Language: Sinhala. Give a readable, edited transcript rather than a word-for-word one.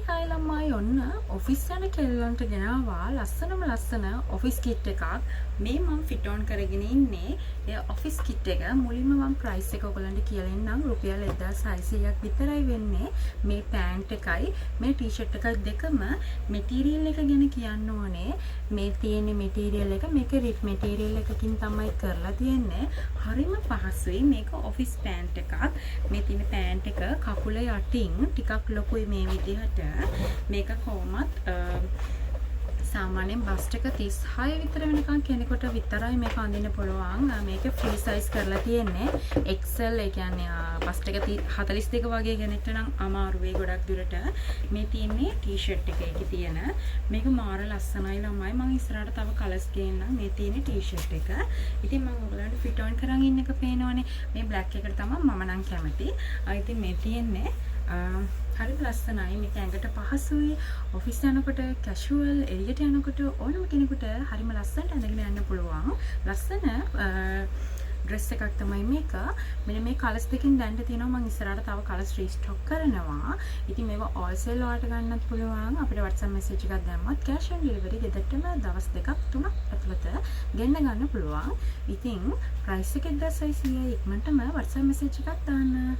හායි ළමයි ඔන්න ඔෆිස් යන කෙල්ලන්ට ගෙනාවා ලස්සන ඔෆිස් කිට් එකක් මේ මම ෆිට ඔන් කරගෙන ඉන්නේ ඒ ඔෆිස් කිට් එක මුලින්ම මම ප්‍රයිස් එක ඔයගලන්ට කියලා ඉන්නම් රුපියල් 1600ක් විතරයි වෙන්නේ මේ පෑන්ට් එකයි මේ ටී-ෂර්ට් එකයි දෙකම මැටීරියල් එක ගැන කියන්න ඕනේ මේ තියෙන මැටීරියල් එක මේක රිප් මැටීරියල් එකකින් තමයි කරලා තියෙන්නේ හරිම පහසුයි මේක ඔෆිස් පෑන්ට් එකක් මේ තියෙන පෑන්ට් එක කකුල යටින් ටිකක් ලොකුයි මේ විදිහට මේක කොහොමත් සාමාන්‍යයෙන් බස්ට් එක 36 විතර වෙනකන් කෙනෙකුට විතරයි මේක අඳින්න පුළුවන්. මේක ෆ්‍රී සයිස් කරලා තියෙන්නේ XL ඒ කියන්නේ බස්ට් එක 42 වගේ කෙනෙක්ට නම් අමාරුයි ගොඩක් දුරට. මේ තියෙන්නේ ටී-ෂර්ට් එකේ තියෙන මේක මාර ලස්සනයි ළමයි. මම ඉස්සරහට තව කලර්ස් ගේන්නම්. මේ තියෙන්නේ ටී-ෂර්ට් එක. ඉතින් මම ඔයගලන්ට ෆිට ඔන් කරන් ඉන්න එක පේනවනේ. මේ බ්ලැක් එකට තමයි මම නම් කැමති. ඉතින් මේ තියෙන්නේ හරි ලස්සනයි මේක ඇඟට පහසුයි ඔෆිස් යනකොට කැෂුවල් එළියට යනකොට ඕනම කෙනෙකුට හරිම ලස්සනට ඇඳගෙන යන්න පුළුවන් ලස්සන ඩ්‍රෙස් එකක් තමයි මේක මෙන්න මේ කලර්ස් දෙකෙන් දැන්ට තියෙනවා මම ඉස්සරහට තව කලර්ස් රීස්ටොක් කරනවා ඉතින් මේක ඕල් සෙල් වලට ගන්නත් පුළුවන් අපිට WhatsApp message එකක් දැම්මත් cash on delivery ගෙදරටම දවස් දෙකක් තුනක් ඇතුළත ගෙන්න ගන්න පුළුවන් ඉතින් price එක 1600 ඉක්මනටම WhatsApp message එකක් දාන්න